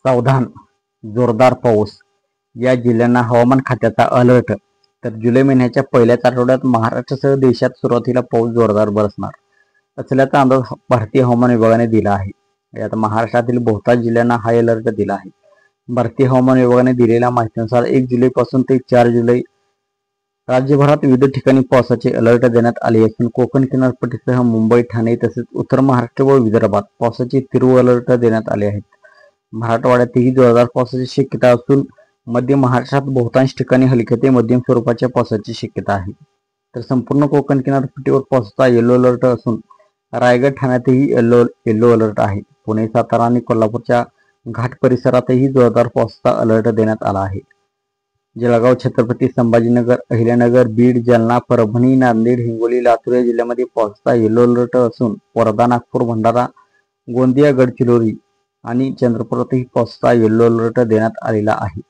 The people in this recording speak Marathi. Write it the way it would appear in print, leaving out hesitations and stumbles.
सावधान, जोरदार पाऊस. या जिल्ह्यांना हवामान खात्याचा अलर्ट. तर जुलै महिन्याच्या पहिल्याच आठवड्यात महाराष्ट्रासह देशात सुरुवातीला पाऊस जोरदार बरसणार असल्याचा अंदाज भारतीय हवामान विभागाने दिला आहे. यात महाराष्ट्रातील बहुतांश जिल्ह्यांना हाय अलर्ट दिला आहे. भारतीय हवामान विभागाने दिलेल्या माहितीनुसार 1 जुलैपासून ते 4 जुलै राज्यभरात विविध ठिकाणी पावसाचे अलर्ट देण्यात आले असून कोकण किनारपट्टीसह मुंबई, ठाणे तसेच उत्तर महाराष्ट्र व विदर्भात पावसाचे तीव्र अलर्ट देण्यात आले आहेत. मराठवाड्यातही जोरदार पावसाची शक्यता असून मध्य महाराष्ट्रात बहुतांश ठिकाणी हलक्या ते मध्यम स्वरूपाच्या पावसाची शक्यता आहे. तर संपूर्ण कोकण किनारपट्टीवर पावसाचा येलो अलर्ट असून रायगड, ठाण्यातही येलो अलर्ट आहे. पुणे, सातारा आणि कोल्हापूरच्या घाट परिसरातही जोरदार पावसाचा अलर्ट देण्यात आला आहे. जळगाव, छत्रपती संभाजीनगर, अहिल्यानगर, बीड, जालना, परभणी, नांदेड, हिंगोली, लातूर या जिल्ह्यामध्ये पावसाचा येलो अलर्ट असून वर्धा, नागपूर, भंडारा, गोंदिया, गडचिरोली आणि चंद्रपुरातही पावसाचा येलो अलर्ट देण्यात आलेला आहे.